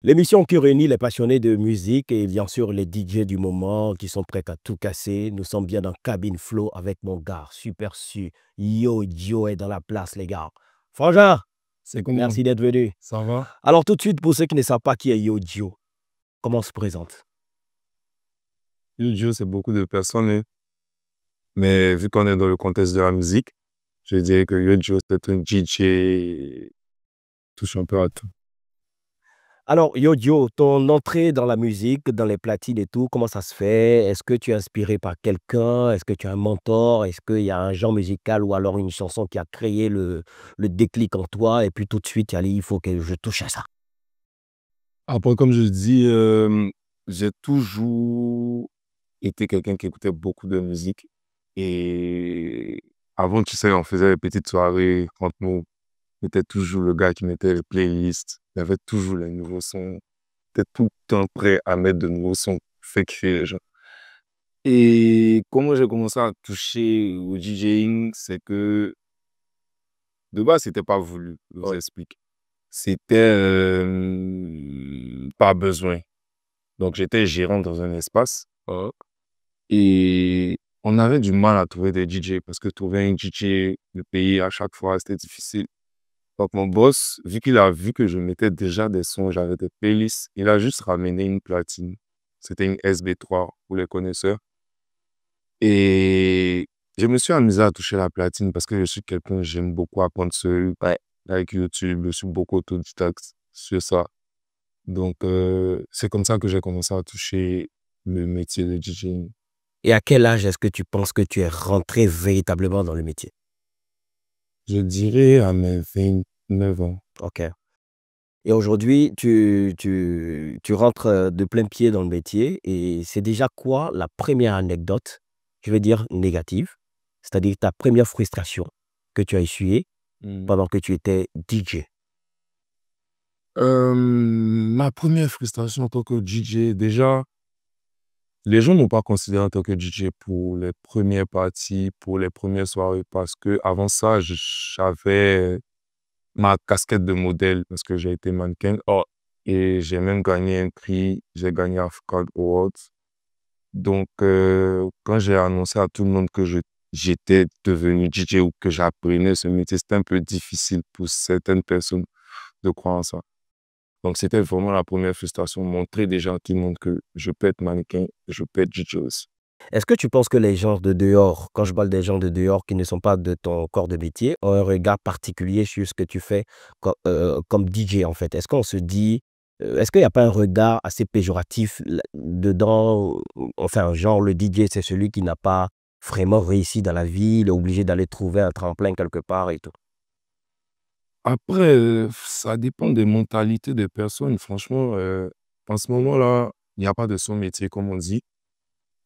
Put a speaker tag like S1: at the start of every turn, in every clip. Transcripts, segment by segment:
S1: L'émission qui réunit les passionnés de musique et bien sûr les DJ du moment qui sont prêts à tout casser. Nous sommes bien dans Cabine Flow avec mon gars, super su. Yo, Joe est dans la place, les gars. Frangin,
S2: C'est comment?
S1: merci d'être venu.
S2: Ça va?
S1: Alors, tout de suite, pour ceux qui ne savent pas qui est Yo Joe, comment on se présente?
S2: Yo, c'est beaucoup de personnes, hein. Mais vu qu'on est dans le contexte de la musique, je dirais que Yo, c'est un DJ touche un peu à tout.
S1: Alors, Yo Joe, ton entrée dans la musique, dans les platines et tout, comment ça se fait? Est-ce que tu es inspiré par quelqu'un? Est-ce que tu as un mentor? Est-ce qu'il y a un genre musical ou alors une chanson qui a créé le déclic en toi et puis tout de suite, tu as dit, il faut que je touche à ça?
S2: Après, comme je dis, j'ai toujours été quelqu'un qui écoutait beaucoup de musique. Et avant, tu sais, on faisait des petites soirées entre nous. J'étais toujours le gars qui mettait les playlists. Il y avait toujours les nouveaux sons. J'étais tout le temps prêt à mettre de nouveaux sons, fait kiffer les gens. Et comment j'ai commencé à toucher au DJing, c'est que de base, c'était pas voulu, je vous
S1: Oui.
S2: explique. C'était par besoin. Donc, j'étais gérant dans un espace et on avait du mal à trouver des DJ parce que trouver un DJ, le payer à chaque fois, c'était difficile. Donc, mon boss, vu qu'il a vu que je mettais déjà des sons, j'avais des playlists, il a juste ramené une platine. C'était une SB3 pour les connaisseurs. Et je me suis amusé à toucher la platine parce que je suis quelqu'un, j'aime beaucoup apprendre seul.
S1: Ouais.
S2: Avec YouTube, je suis beaucoup autodidacte sur ça. Donc, c'est comme ça que j'ai commencé à toucher le métier de DJing.
S1: Et à quel âge est-ce que tu penses que tu es rentré véritablement dans le métier?
S2: Je dirais à mes 29 ans.
S1: OK. Et aujourd'hui, tu rentres de plein pied dans le métier et c'est déjà quoi la première anecdote, je vais dire négative, c'est-à-dire ta première frustration que tu as essuyée pendant que tu étais DJ?
S2: Ma première frustration en tant que DJ, déjà, les gens m'ont pas considéré en tant que DJ pour les premières parties, pour les premières soirées, parce que avant ça, j'avais ma casquette de modèle, parce que j'ai été mannequin. Oh, et j'ai même gagné un prix, j'ai gagné Africa Awards. Donc, quand j'ai annoncé à tout le monde que j'étais devenu DJ ou que j'apprenais ce métier, c'était un peu difficile pour certaines personnes de croire en ça. Donc, c'était vraiment la première frustration, montrer déjà à tout le monde que je peux être mannequin, je peux être DJ aussi.
S1: Est-ce que tu penses que les gens de dehors, quand je parle des gens de dehors qui ne sont pas de ton corps de métier, ont un regard particulier sur ce que tu fais comme DJ en fait? Est-ce qu'on se dit, est-ce qu'il n'y a pas un regard assez péjoratif dedans? Enfin, genre le DJ, c'est celui qui n'a pas vraiment réussi dans la vie, il est obligé d'aller trouver un tremplin quelque part et tout.
S2: Après, ça dépend des mentalités des personnes. Franchement, en ce moment-là, il n'y a pas de son métier, comme on dit.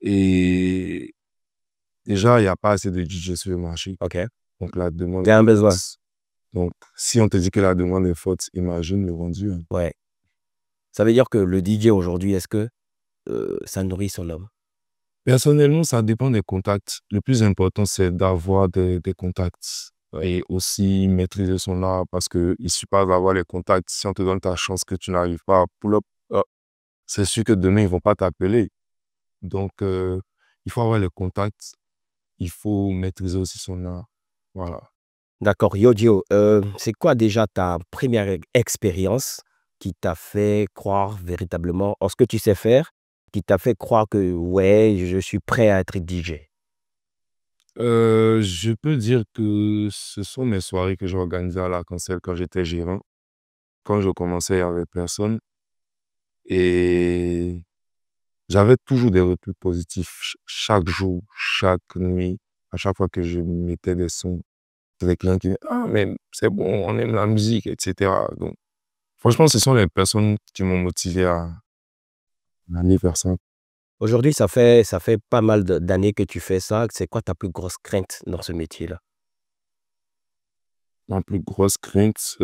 S2: Et déjà, il n'y a pas assez de DJ sur le marché.
S1: OK.
S2: Donc, la demande
S1: Il y a un
S2: est
S1: besoin.
S2: forte. Donc, si on te dit que la demande est forte, imagine le rendu, hein.
S1: Ouais. Ça veut dire que le DJ aujourd'hui, est-ce que ça nourrit son homme?
S2: Personnellement, ça dépend des contacts. Le plus important, c'est d'avoir des contacts et aussi maîtriser son art parce qu'il ne suffit pas d'avoir les contacts. Si on te donne ta chance que tu n'arrives pas à pull-up, c'est sûr que demain, ils ne vont pas t'appeler. Donc, il faut avoir les contacts. Il faut maîtriser aussi son art. Voilà.
S1: D'accord. Yodio, c'est quoi déjà ta première expérience qui t'a fait croire véritablement en ce que tu sais faire, qui t'a fait croire que ouais, je suis prêt à être DJ?
S2: Je peux dire que ce sont mes soirées que j'organisais à l'Arc-en-Ciel quand j'étais gérant. Quand je commençais, il n'y avait personne. Et j'avais toujours des retours positifs chaque jour, chaque nuit, à chaque fois que je mettais des sons. Les clients qui disaient, ah, mais c'est bon, on aime la musique, etc. Donc, franchement, ce sont les personnes qui m'ont motivé à aller vers ça.
S1: Aujourd'hui, ça fait pas mal d'années que tu fais ça. C'est quoi ta plus grosse crainte dans ce métier-là?
S2: Ma plus grosse crainte,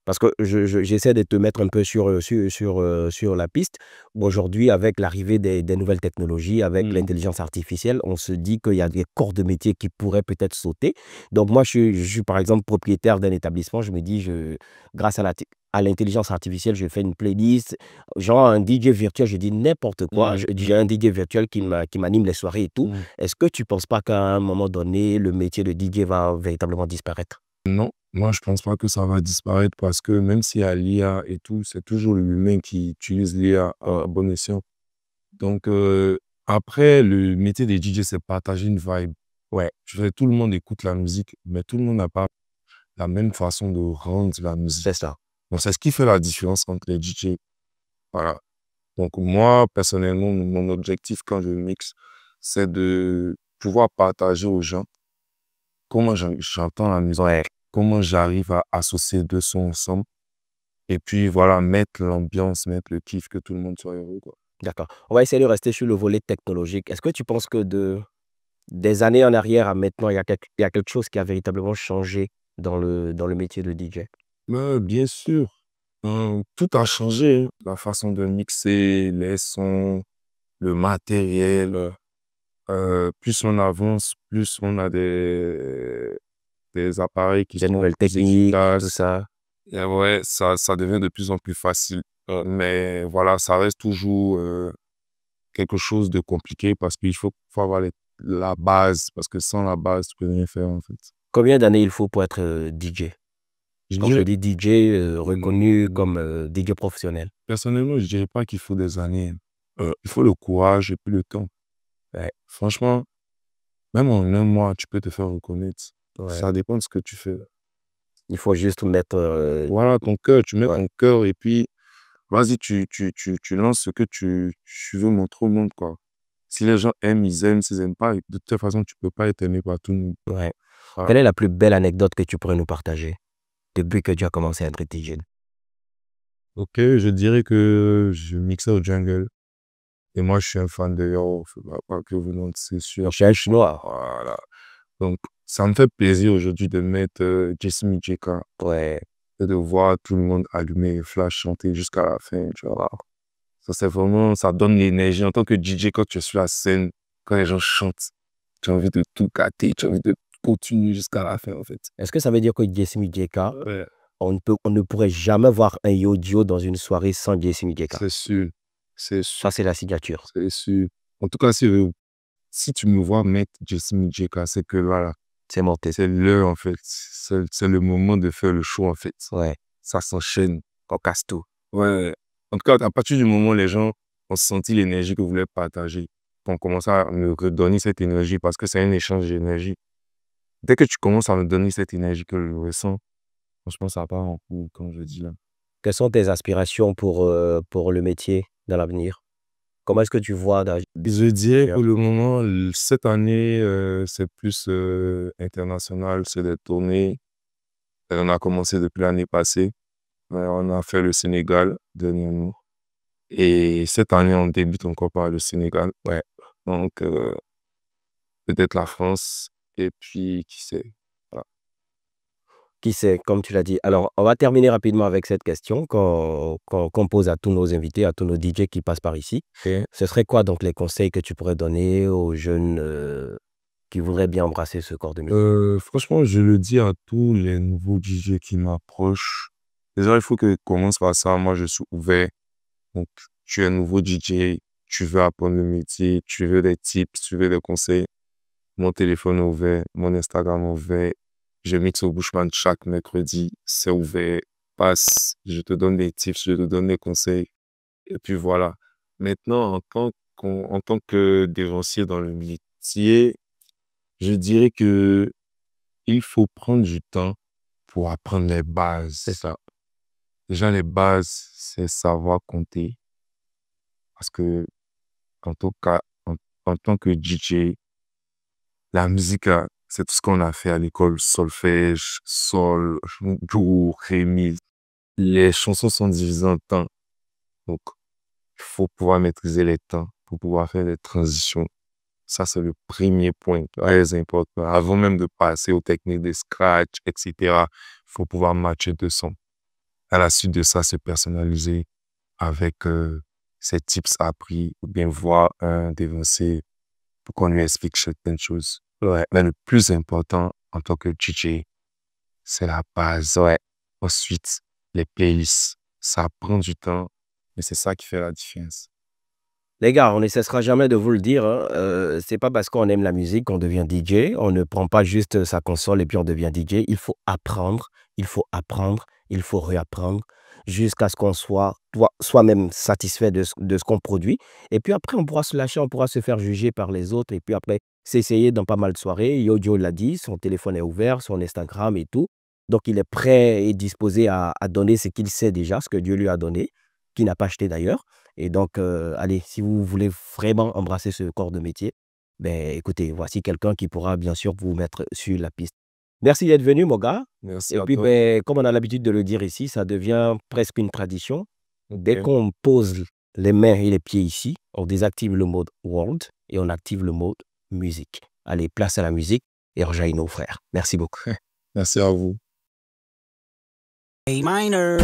S1: Parce que j'essaie de te mettre un peu sur la piste. Aujourd'hui, avec l'arrivée des nouvelles technologies, avec l'intelligence artificielle, on se dit qu'il y a des corps de métier qui pourraient peut-être sauter. Donc moi, je suis par exemple propriétaire d'un établissement. Je me dis, grâce à à l'intelligence artificielle, je fais une playlist, genre un DJ virtuel, je dis n'importe quoi, j'ai un DJ virtuel qui m'anime les soirées et tout. Est-ce que tu ne penses pas qu'à un moment donné, le métier de DJ va véritablement disparaître?
S2: Non, moi je pense pas que ça va disparaître parce que même s'il y a l'IA et tout, c'est toujours l'humain qui utilise l'IA à bon escient. Donc après, le métier des DJ, c'est partager une vibe.
S1: Ouais,
S2: Tout le monde écoute la musique, mais tout le monde n'a pas la même façon de rendre la musique.
S1: c'est ça.
S2: Donc c'est ce qui fait la différence entre les DJ. Voilà. Donc moi, personnellement, mon objectif quand je mixe, c'est de pouvoir partager aux gens comment j'entends la musique,
S1: Ouais,
S2: comment j'arrive à associer deux sons ensemble. Et puis voilà, mettre l'ambiance, mettre le kiff, que tout le monde soit heureux, quoi.
S1: d'accord. On va essayer de rester sur le volet technologique. Est-ce que tu penses que des années en arrière à maintenant, il y a quelque chose qui a véritablement changé dans le métier de DJ?
S2: Mais bien sûr, tout a changé, hein. La façon de mixer, les sons, le matériel. Plus on avance, plus on a des appareils qui
S1: Des
S2: sont
S1: nouvelles
S2: plus
S1: techniques, tout
S2: efficaces.
S1: ça?
S2: Et ouais, ça devient de plus en plus facile. Mais voilà, ça reste toujours quelque chose de compliqué parce qu'il faut avoir la base, parce que sans la base, tu peux rien faire en fait.
S1: Combien d'années il faut pour être DJ?
S2: Je
S1: Quand je
S2: dirais,
S1: dis DJ, reconnu
S2: hum,
S1: comme DJ professionnel.
S2: personnellement, je dirais pas qu'il faut des années. Il faut le courage et puis le temps.
S1: Ouais,
S2: Franchement, même en un mois, tu peux te faire reconnaître.
S1: ouais.
S2: Ça dépend de ce que tu fais.
S1: Il faut juste mettre,
S2: Voilà, ton cœur, tu mets
S1: ouais.
S2: ton cœur et puis vas-y, tu lances ce que tu veux montrer au monde, quoi. Si les gens aiment, ils aiment. S'ils aiment pas, de toute façon, tu peux pas être aimé par tout le monde.
S1: Ouais.
S2: Voilà.
S1: Quelle est la plus belle anecdote que tu pourrais nous partager depuis que tu as commencé à être DJ?
S2: Ok, je dirais que je mixais au jungle. Et moi, je suis un fan de Yo, faut pas que vous non, c'est sûr.
S1: Chez un Chinois?
S2: Voilà. Donc, ça me fait plaisir aujourd'hui de mettre Jason Mijeka
S1: Ouais.
S2: et de voir tout le monde allumer les flashs, chanter jusqu'à la fin, tu vois. Ça, c'est vraiment, ça donne l'énergie. En tant que DJ, quand tu es sur la scène, quand les gens chantent, tu as envie de tout gâter, tu as envie de continuer jusqu'à la fin, en fait.
S1: Est-ce que ça veut dire que Jessy Jeka,
S2: Ouais,
S1: on ne pourrait jamais voir un Yodio dans une soirée sans Jessy Jeka?
S2: c'est sûr. C'est sûr.
S1: Ça, c'est la signature.
S2: C'est sûr. En tout cas, si tu me vois mettre Jason Mijeka, c'est que voilà,
S1: C'est monté.
S2: c'est l'heure, en fait. C'est le moment de faire le show, en fait.
S1: Ouais.
S2: Ça s'enchaîne.
S1: On casse tout.
S2: Ouais. En tout cas, à partir du moment où les gens ont senti l'énergie que vous voulez partager, qu'on commence à me redonner cette énergie parce que c'est un échange d'énergie. Dès que tu commences à me donner cette énergie que je ressens, franchement, ça part en couille, comme je dis là.
S1: Quelles sont tes aspirations pour le métier dans l'avenir? Comment est-ce que tu vois
S2: Je dirais pour le moment, cette année, c'est plus international, c'est des tournées. On a commencé depuis l'année passée. On a fait le Sénégal dernièrement. Et cette année, on débute encore par le Sénégal.
S1: Ouais.
S2: Donc, peut-être la France. Et puis, qui sait. Voilà.
S1: Qui sait, comme tu l'as dit. Alors, on va terminer rapidement avec cette question qu'on pose à tous nos invités, à tous nos DJ qui passent par ici.
S2: Et,
S1: Ce serait quoi donc les conseils que tu pourrais donner aux jeunes qui voudraient bien embrasser ce corps de métier?
S2: franchement, je le dis à tous les nouveaux DJ qui m'approchent. Déjà, il faut qu'ils commencent par ça. Moi, je suis ouvert. Donc, tu es un nouveau DJ, tu veux apprendre le métier, tu veux des tips, tu veux des conseils. Mon téléphone est ouvert, mon Instagram est ouvert. Je mixe au Bushman chaque mercredi, c'est ouvert. Passe, je te donne des tips, je te donne des conseils. Et puis voilà. Maintenant, en tant que dévancier dans le métier, je dirais que il faut prendre du temps pour apprendre les bases.
S1: C'est ça.
S2: Déjà, les bases, c'est savoir compter. Parce que en tout cas, en tant que DJ, la musique, là, c'est tout ce qu'on a fait à l'école. Solfège, sol, do, ré, mi. Les chansons sont divisées en temps. Donc, il faut pouvoir maîtriser les temps pour pouvoir faire des transitions. Ça, c'est le premier point très important. Avant même de passer aux techniques de scratch, etc., il faut pouvoir matcher deux sons. À la suite de ça, se personnaliser avec ces tips appris ou bien voir un dévancé pour qu'on lui explique certaines choses.
S1: Ouais.
S2: Mais le plus important en tant que DJ, c'est la base.
S1: Ouais.
S2: Ensuite, les playlists. Ça prend du temps, mais c'est ça qui fait la différence.
S1: Les gars, on ne cessera jamais de vous le dire, hein, c'est pas parce qu'on aime la musique qu'on devient DJ. On ne prend pas juste sa console et puis on devient DJ. Il faut apprendre, il faut apprendre, il faut réapprendre jusqu'à ce qu'on soit soi-même satisfait de ce qu'on produit. Et puis après, on pourra se lâcher, on pourra se faire juger par les autres. Et puis après, s'essayer dans pas mal de soirées. Yodio l'a dit, son téléphone est ouvert, son Instagram et tout. Donc, il est prêt et disposé à donner ce qu'il sait déjà, ce que Dieu lui a donné, qu'il n'a pas acheté d'ailleurs. Et donc, allez, si vous voulez vraiment embrasser ce corps de métier, ben, écoutez, voici quelqu'un qui pourra bien sûr vous mettre sur la piste. Merci d'être venu, mon gars.
S2: Merci
S1: Et
S2: à
S1: puis,
S2: toi.
S1: ben, comme on a l'habitude de le dire ici, ça devient presque une tradition. Dès
S2: Ok.
S1: qu'on pose les mains et les pieds ici, on désactive le mode world et on active le mode musique. Allez, place à la musique et rejoignez nos frères. Merci beaucoup.
S2: Merci à vous.
S3: A minor.